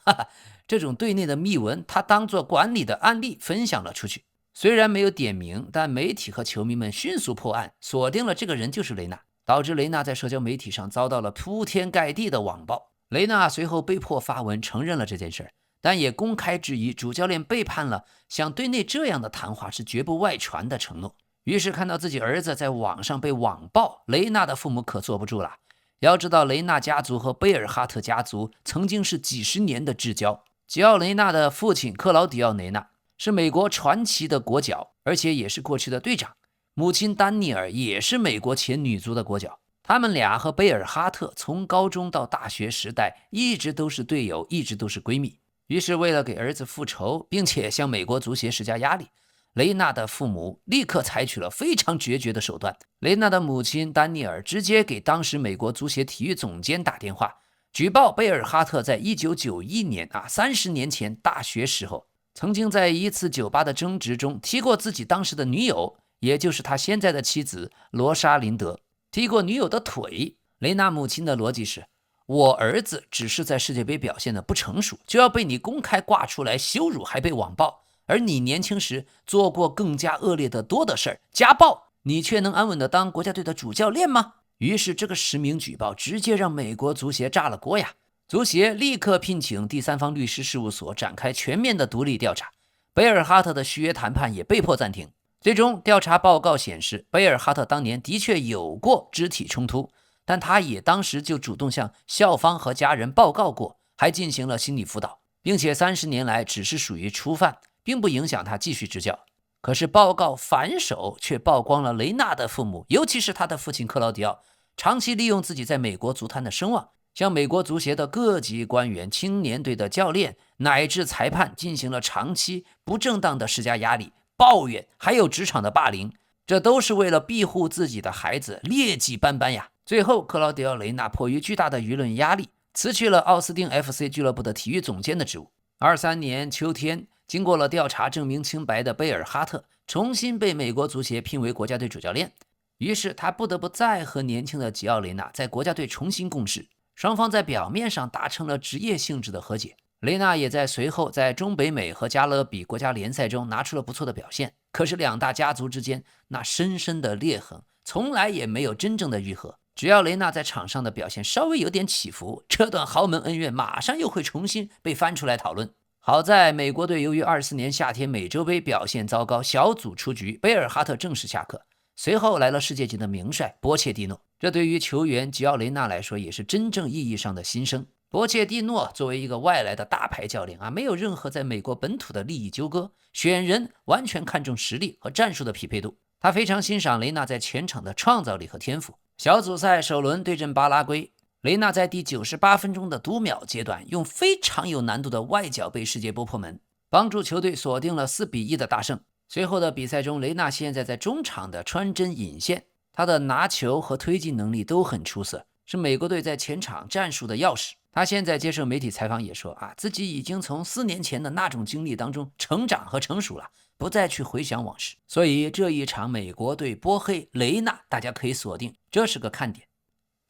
这种队内的秘闻他当作管理的案例分享了出去。虽然没有点名，但媒体和球迷们迅速破案，锁定了这个人就是雷纳，导致雷纳在社交媒体上遭到了铺天盖地的网暴。雷纳随后被迫发文承认了这件事，但也公开质疑主教练背叛了像队内这样的谈话是绝不外传的承诺。于是看到自己儿子在网上被网暴，雷纳的父母可坐不住了。要知道雷纳家族和贝尔哈特家族曾经是几十年的至交。吉奥雷纳的父亲克劳迪奥雷纳是美国传奇的国脚，而且也是过去的队长。母亲丹尼尔也是美国前女足的国脚。他们俩和贝尔哈特从高中到大学时代一直都是队友，一直都是闺蜜。于是为了给儿子复仇，并且向美国足协施加压力，雷纳的父母立刻采取了非常决绝的手段。雷纳的母亲丹尼尔直接给当时美国足协体育总监打电话，举报贝尔哈特在1991年30年前大学时候，曾经在一次酒吧的争执中踢过自己当时的女友，也就是他现在的妻子罗莎琳德，踢过女友的腿。雷纳母亲的逻辑是，我儿子只是在世界杯表现的不成熟，就要被你公开挂出来羞辱，还被网暴。而你年轻时做过更加恶劣的多的事儿，家暴，你却能安稳的当国家队的主教练吗？于是这个实名举报直接让美国足协炸了锅呀！足协立刻聘请第三方律师事务所展开全面的独立调查，贝尔哈特的续约谈判也被迫暂停。最终调查报告显示，贝尔哈特当年的确有过肢体冲突，但他也当时就主动向校方和家人报告过，还进行了心理辅导，并且30年来只是属于初犯，并不影响他继续执教。可是报告反手却曝光了雷纳的父母，尤其是他的父亲克劳迪奥，长期利用自己在美国足坛的声望，向美国足协的各级官员、青年队的教练乃至裁判进行了长期不正当的施加压力、抱怨，还有职场的霸凌，这都是为了庇护自己的孩子，劣迹斑斑呀。最后，克劳迪奥·雷纳迫于巨大的舆论压力，辞去了奥斯汀 FC 俱乐部的体育总监的职务。23年秋天，经过了调查证明清白的贝尔哈特重新被美国足协聘为国家队主教练，于是他不得不再和年轻的吉奥雷纳在国家队重新共事，双方在表面上达成了职业性质的和解。雷纳也在随后在中北美和加勒比国家联赛中拿出了不错的表现，可是两大家族之间那深深的裂痕从来也没有真正的愈合。只要雷纳在场上的表现稍微有点起伏，这段豪门恩怨马上又会重新被翻出来讨论。好在美国队由于24年夏天美洲杯表现糟糕，小组出局，贝尔哈特正式下课。随后来了世界级的名帅波切蒂诺，这对于球员吉奥雷纳来说也是真正意义上的新生。波切蒂诺作为一个外来的大牌教练没有任何在美国本土的利益纠葛，选人完全看重实力和战术的匹配度。他非常欣赏雷纳在前场的创造力和天赋。小组赛首轮对阵巴拉圭，雷纳在第98分钟的读秒阶段，用非常有难度的外脚背世界波破门，帮助球队锁定了4-1的大胜。随后的比赛中，雷纳现在在中场的穿针引线，他的拿球和推进能力都很出色，是美国队在前场战术的钥匙。他现在接受媒体采访也说自己已经从4年前的那种经历当中成长和成熟了，不再去回想往事。所以这一场美国队波黑雷纳，大家可以锁定，这是个看点。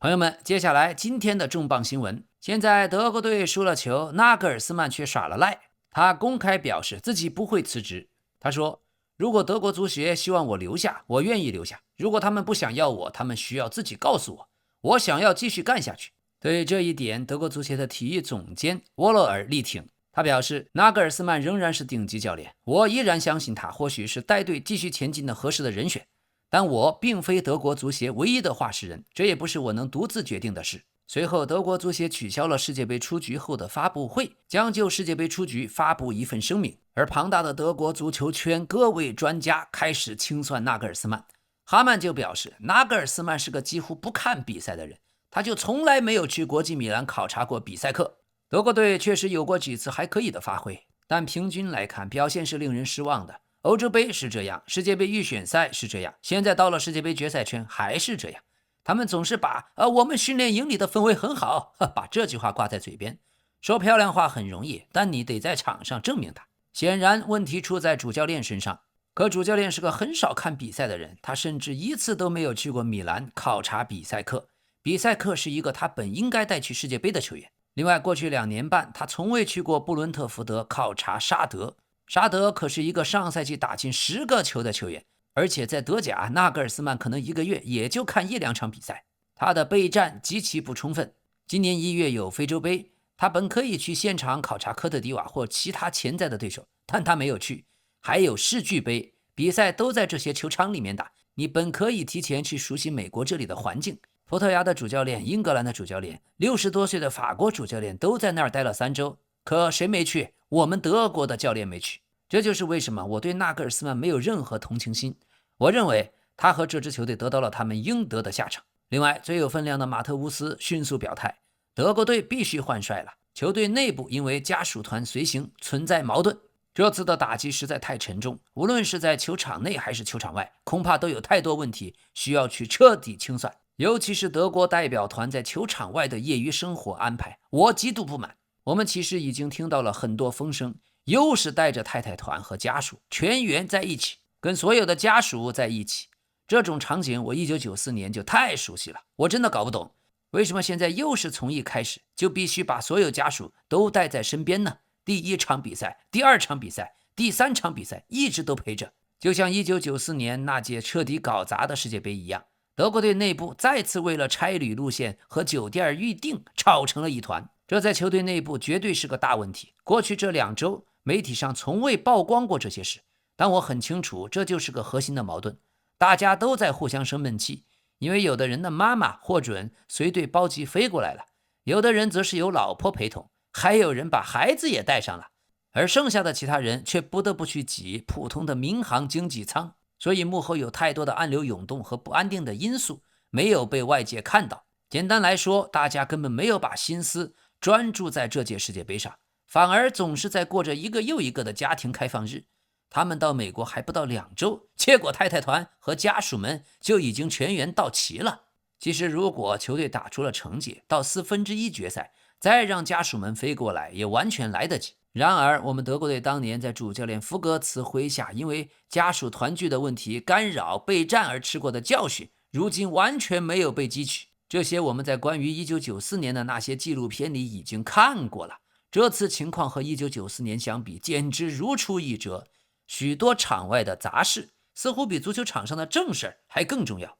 朋友们，接下来今天的重磅新闻。现在德国队输了球，纳格尔斯曼却耍了赖，他公开表示自己不会辞职。他说，如果德国足协希望我留下，我愿意留下，如果他们不想要我，他们需要自己告诉我，我想要继续干下去。对这一点，德国足协的体育总监沃洛尔力挺，他表示，纳格尔斯曼仍然是顶级教练，我依然相信他或许是带队继续前进的合适的人选，但我并非德国足协唯一的话事人，这也不是我能独自决定的事。随后，德国足协取消了世界杯出局后的发布会，将就世界杯出局发布一份声明。而庞大的德国足球圈各位专家开始清算纳格尔斯曼。哈曼就表示，纳格尔斯曼是个几乎不看比赛的人，他就从来没有去国际米兰考察过比赛课。德国队确实有过几次还可以的发挥，但平均来看表现是令人失望的。欧洲杯是这样，世界杯预选赛是这样，现在到了世界杯决赛圈还是这样。他们总是把我们训练营里的氛围很好，把这句话挂在嘴边。说漂亮话很容易，但你得在场上证明它。显然问题出在主教练身上，可主教练是个很少看比赛的人，他甚至一次都没有去过米兰考察比赛课。比赛课是一个他本应该带去世界杯的球员。另外，过去2年半，他从未去过布伦特福德考察沙德。沙德可是一个上赛季打进10个球的球员，而且在德甲，纳格尔斯曼可能1个月也就看1-2场比赛，他的备战极其不充分。今年1月有非洲杯，他本可以去现场考察科特迪瓦或其他潜在的对手，但他没有去。还有世俱杯，比赛都在这些球场里面打，你本可以提前去熟悉美国这里的环境。葡萄牙的主教练、英格兰的主教练、60多岁的法国主教练都在那儿待了3周，可谁没去？我们德国的教练没去。这就是为什么我对纳格尔斯曼没有任何同情心。我认为他和这支球队得到了他们应得的下场。另外，最有分量的马特乌斯迅速表态，德国队必须换帅了。球队内部因为家属团随行存在矛盾，这次的打击实在太沉重，无论是在球场内还是球场外，恐怕都有太多问题需要去彻底清算。尤其是德国代表团在球场外的业余生活安排，我极度不满。我们其实已经听到了很多风声，又是带着太太团和家属全员在一起，跟所有的家属在一起，这种场景我1994年就太熟悉了，我真的搞不懂为什么现在又是从一开始就必须把所有家属都带在身边呢？第一场比赛、第二场比赛、第三场比赛一直都陪着，就像1994年那届彻底搞砸的世界杯一样。德国队内部再次为了差旅路线和酒店预订吵成了一团，这在球队内部绝对是个大问题。过去这2周，媒体上从未曝光过这些事，但我很清楚，这就是个核心的矛盾。大家都在互相生闷气，因为有的人的妈妈获准随队包机飞过来了，有的人则是有老婆陪同，还有人把孩子也带上了，而剩下的其他人却不得不去挤普通的民航经济舱。所以幕后有太多的暗流涌动和不安定的因素没有被外界看到。简单来说，大家根本没有把心思专注在这届世界杯上，反而总是在过着一个又一个的家庭开放日。他们到美国还不到2周，结果太太团和家属们就已经全员到齐了。其实如果球队打出了成绩，到1/4决赛再让家属们飞过来也完全来得及。然而我们德国队当年在主教练福格茨麾下因为家属团聚的问题干扰备战而吃过的教训，如今完全没有被汲取。这些我们在关于1994年的那些纪录片里已经看过了，这次情况和1994年相比简直如出一辙。许多场外的杂事似乎比足球场上的正事还更重要。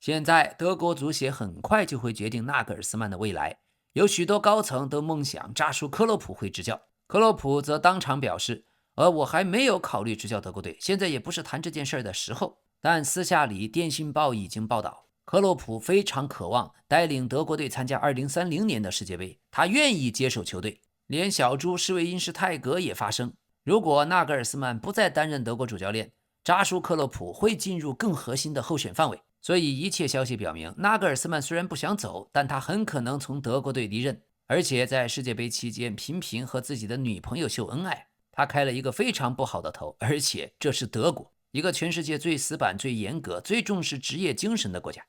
现在德国足协很快就会决定纳格尔斯曼的未来，有许多高层都梦想扎叔克洛普会执教。克洛普则当场表示，我还没有考虑执教德国队，现在也不是谈这件事的时候。但私下里电讯报已经报道，克洛普非常渴望带领德国队参加2030年的世界杯，他愿意接手球队。连小猪施韦因施泰格也发声，如果纳格尔斯曼不再担任德国主教练，扎叔克洛普会进入更核心的候选范围。所以一切消息表明，纳格尔斯曼虽然不想走，但他很可能从德国队离任。而且在世界杯期间频频和自己的女朋友秀恩爱，他开了一个非常不好的头。而且这是德国，一个全世界最死板、最严格、最重视职业精神的国家。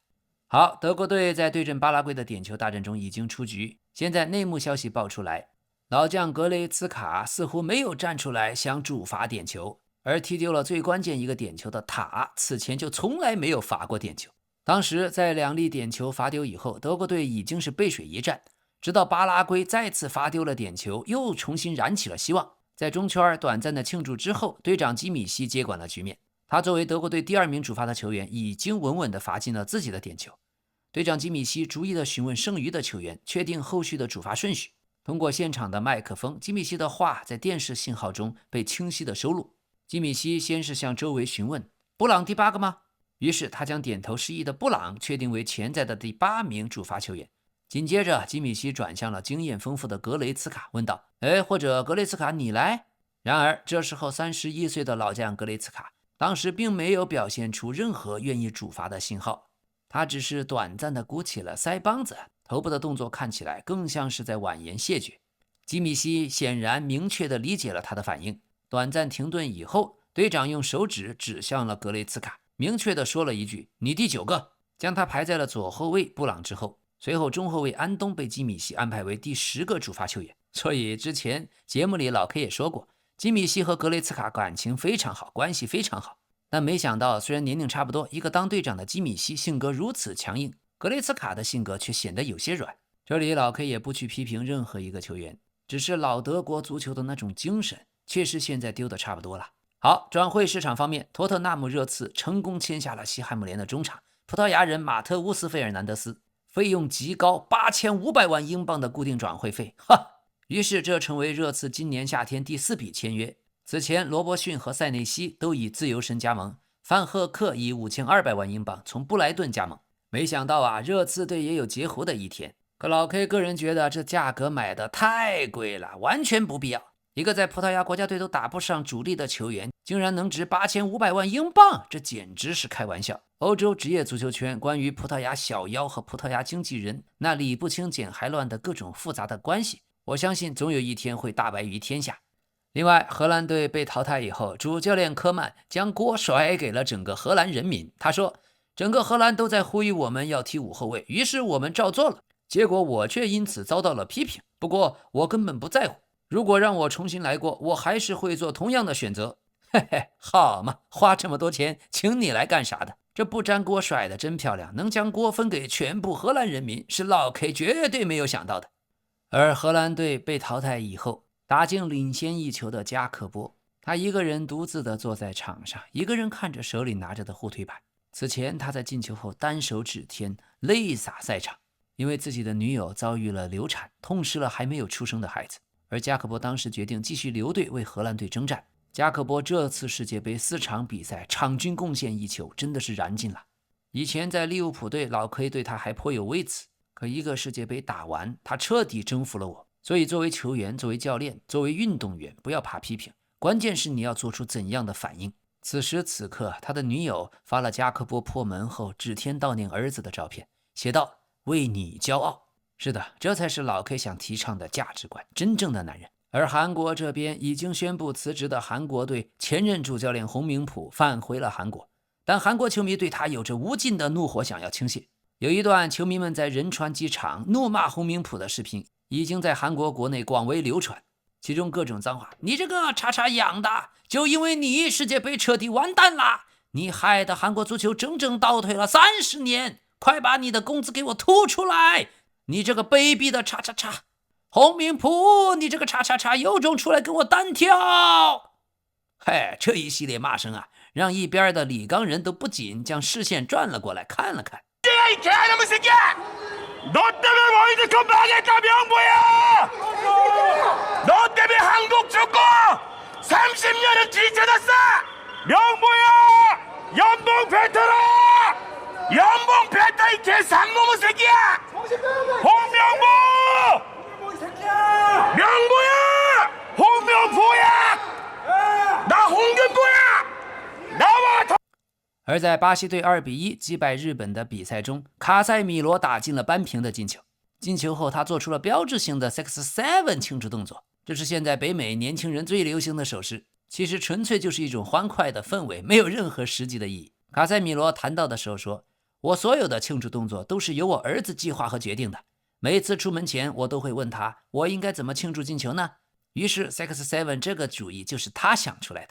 好，德国队在对阵巴拉圭的点球大战中已经出局。现在内幕消息爆出来，老将格雷茨卡似乎没有站出来想主罚点球，而踢丢了最关键一个点球的塔此前就从来没有罚过点球。当时在2粒点球罚丢以后，德国队已经是背水一战，直到巴拉圭再次罚丢了点球，又重新燃起了希望。在中圈短暂的庆祝之后，队长基米希接管了局面。他作为德国队第2名主罚的球员，已经稳稳地罚进了自己的点球。队长基米希逐一地询问剩余的球员，确定后续的主罚顺序。通过现场的麦克风，基米希的话在电视信号中被清晰地收录。基米希先是向周围询问：“布朗第8个吗？”于是他将点头示意的布朗确定为潜在的第8名主罚球员。紧接着，基米希转向了经验丰富的格雷茨卡，问道：“或者格雷茨卡你来？”然而这时候31岁的老将格雷茨卡当时并没有表现出任何愿意主罚的信号，他只是短暂地鼓起了腮帮子，头部的动作看起来更像是在婉言谢绝。基米希显然明确地理解了他的反应。短暂停顿以后，队长用手指指向了格雷茨卡，明确地说了一句：“你第9个。”将他排在了左后卫布朗之后。随后中后卫安东被基米希安排为第10个主罚球员。所以之前节目里老 K 也说过，基米希和格雷茨卡感情非常好，关系非常好。但没想到虽然年龄差不多，一个当队长的基米希性格如此强硬，格雷茨卡的性格却显得有些软。这里老 K 也不去批评任何一个球员，只是老德国足球的那种精神确实现在丢的差不多了。好，转会市场方面，托特纳姆热刺成功签下了西汉姆联的中场葡萄牙人马特乌斯·费尔南德斯，费用极高，8500万英镑的固定转会费，于是这成为热刺今年夏天第4笔签约。此前罗伯逊和塞内西都以自由身加盟，范赫克以5200万英镑从布莱顿加盟。没想到热刺队也有截胡的一天。可老 K 个人觉得这价格买的太贵了，完全不必要。一个在葡萄牙国家队都打不上主力的球员，竟然能值8500万英镑，这简直是开玩笑。欧洲职业足球圈关于葡萄牙小妖和葡萄牙经纪人那理不清捡还乱的各种复杂的关系，我相信总有一天会大白于天下。另外，荷兰队被淘汰以后，主教练科曼将锅甩给了整个荷兰人民。他说，整个荷兰都在呼吁我们要踢5后卫，于是我们照做了，结果我却因此遭到了批评。不过我根本不在乎，如果让我重新来过，我还是会做同样的选择。嘿嘿，好嘛，花这么多钱请你来干啥的？这不粘锅甩得真漂亮，能将锅分给全部荷兰人民，是老 K 绝对没有想到的。而荷兰队被淘汰以后，打进领先一球的加克波，他一个人独自的坐在场上，一个人看着手里拿着的护腿板。此前他在进球后单手指天，泪洒赛场，因为自己的女友遭遇了流产，痛失了还没有出生的孩子。而加克波当时决定继续留队为荷兰队征战。加克波这次世界杯4场比赛场均贡献1球，真的是燃尽了。以前在利物浦队，老 K 对他还颇有微词，可一个世界杯打完，他彻底征服了我。所以作为球员，作为教练，作为运动员，不要怕批评，关键是你要做出怎样的反应。此时此刻，他的女友发了加克波破门后指天悼念儿子的照片，写道：为你骄傲。是的，这才是老 K 想提倡的价值观，真正的男人。而韩国这边已经宣布辞职的韩国队前任主教练洪明甫返回了韩国，但韩国球迷对他有着无尽的怒火想要倾泻。有一段球迷们在仁川机场怒骂洪明甫的视频已经在韩国国内广为流传，其中各种脏话，你这个叉叉养的，就因为你世界杯彻底完蛋啦，你害得韩国足球整整倒退了30年，快把你的工资给我吐出来，你这个卑鄙的叉叉叉，洪明甫，你这个叉叉叉有种出来跟我单挑。嘿，这一系列骂声啊，让一边的李刚人都不仅将视线转了过来看了看。而在巴西队2比1击败日本的比赛中，卡塞米罗打进了扳平的进球。进球后，他做出了标志性的 6-7 庆祝动作，这是现在北美年轻人最流行的手势，其实纯粹就是一种欢快的氛围，没有任何实际的意义。卡塞米罗谈到的时候说，我所有的庆祝动作都是由我儿子计划和决定的，每次出门前我都会问他，我应该怎么庆祝进球呢？于是 6-7 这个主意就是他想出来的。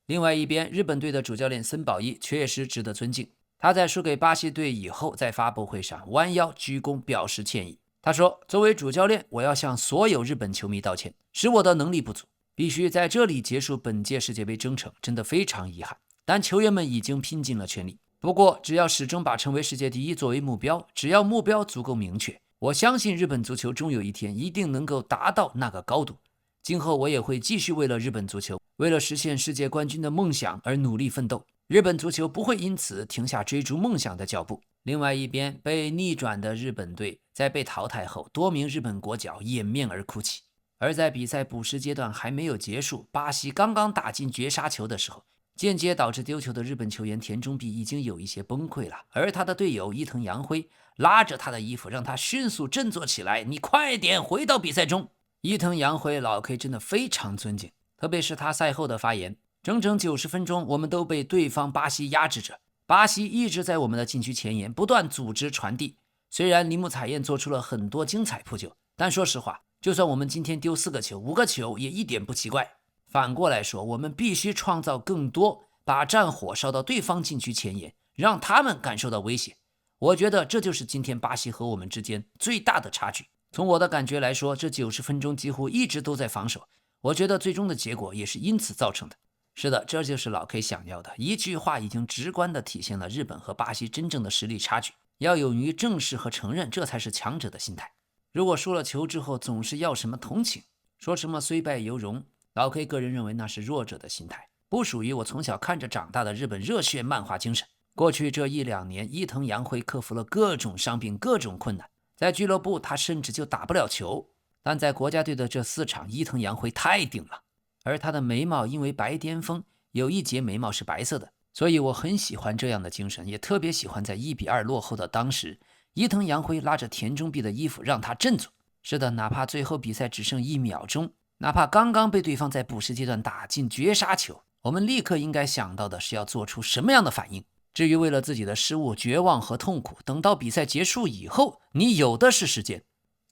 另外一边，日本队的主教练森保一确实值得尊敬，他在输给巴西队以后，在发布会上弯腰鞠躬表示歉意。他说，作为主教练，我要向所有日本球迷道歉，是我的能力不足，必须在这里结束本届世界杯征程，真的非常遗憾，但球员们已经拼尽了全力。不过只要始终把成为世界第一作为目标，只要目标足够明确，我相信日本足球终有一天一定能够达到那个高度。今后我也会继续为了日本足球，为了实现世界冠军的梦想而努力奋斗。日本足球不会因此停下追逐梦想的脚步。另外一边，被逆转的日本队在被淘汰后，多名日本国脚掩面而哭泣。而在比赛补时阶段还没有结束，巴西刚刚打进绝杀球的时候，间接导致丢球的日本球员田中碧已经有一些崩溃了，而他的队友伊藤洋辉拉着他的衣服，让他迅速振作起来，你快点回到比赛中。伊藤洋辉老 K 真的非常尊敬，特别是他赛后的发言，整整90分钟我们都被对方巴西压制着，巴西一直在我们的禁区前沿不断组织传递，虽然铃木彩彦做出了很多精彩扑救，但说实话，就算我们今天丢4个球5个球也一点不奇怪。反过来说，我们必须创造更多，把战火烧到对方禁区前沿，让他们感受到威胁。我觉得这就是今天巴西和我们之间最大的差距。从我的感觉来说，这90分钟几乎一直都在防守，我觉得最终的结果也是因此造成的。是的，这就是老 K 想要的，一句话已经直观地体现了日本和巴西真正的实力差距，要勇于正视和承认，这才是强者的心态。如果输了球之后总是要什么同情，说什么虽败犹荣，老 K 个人认为那是弱者的心态，不属于我从小看着长大的日本热血漫画精神。过去这1-2年，伊藤洋辉克服了各种伤病各种困难，在俱乐部他甚至就打不了球，但在国家队的这4场，伊藤洋辉太顶了。而他的眉毛因为白巅峰，有一截眉毛是白色的，所以我很喜欢这样的精神，也特别喜欢在1比2落后的当时，伊藤洋辉拉着田中碧的衣服让他振作。是的，哪怕最后比赛只剩1秒钟，哪怕刚刚被对方在补时阶段打进绝杀球，我们立刻应该想到的是要做出什么样的反应。至于为了自己的失误绝望和痛苦，等到比赛结束以后，你有的是时间。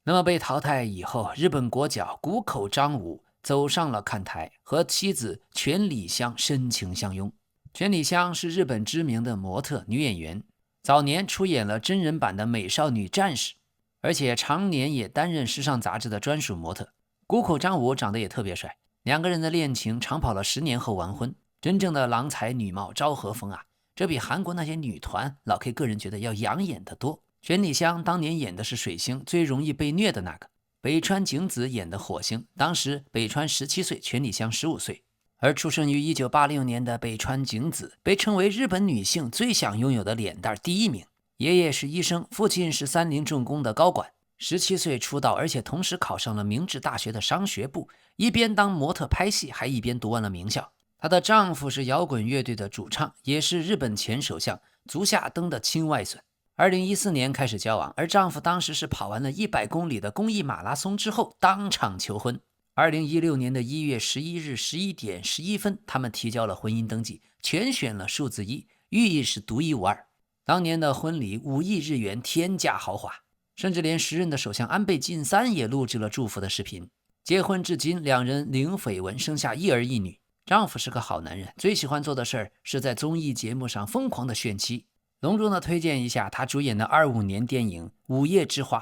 那么被淘汰以后，日本国脚谷口张武走上了看台，和妻子全里香深情相拥。全里香是日本知名的模特女演员，早年出演了真人版的美少女战士，而且常年也担任时尚杂志的专属模特。谷口张武长得也特别帅，两个人的恋情长跑了10年后完婚，真正的郎才女貌昭和风啊，这比韩国那些女团老 K 个人觉得要养眼得多。全里香当年演的是水星，最容易被虐的那个。北川景子演的火星，当时北川17岁，全里香15岁。而出生于1986年的北川景子被称为日本女性最想拥有的脸蛋第1名。爷爷是医生，父亲是三菱重工的高管。17岁出道，而且同时考上了明治大学的商学部，一边当模特拍戏，还一边读完了名校。她的丈夫是摇滚乐队的主唱，也是日本前首相足下登的亲外孙。2014年开始交往，而丈夫当时是跑完了100公里的公益马拉松之后当场求婚。2016年的1月11日11点11分，他们提交了婚姻登记，全选了数字1，寓意是独一无二。当年的婚礼5亿日元，天价豪华，甚至连时任的首相安倍晋三也录制了祝福的视频。结婚至今，两人零绯闻，生下1儿1女。丈夫是个好男人，最喜欢做的事儿是在综艺节目上疯狂的炫妻。隆重的推荐一下他主演的25年电影《午夜之花》，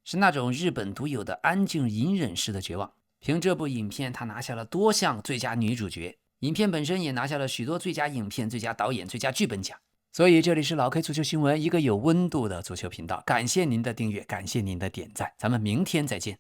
是那种日本独有的安静隐忍式的绝望。凭这部影片，他拿下了多项最佳女主角，影片本身也拿下了许多最佳影片、最佳导演、最佳剧本奖。所以这里是老 K 足球新闻，一个有温度的足球频道。感谢您的订阅，感谢您的点赞，咱们明天再见。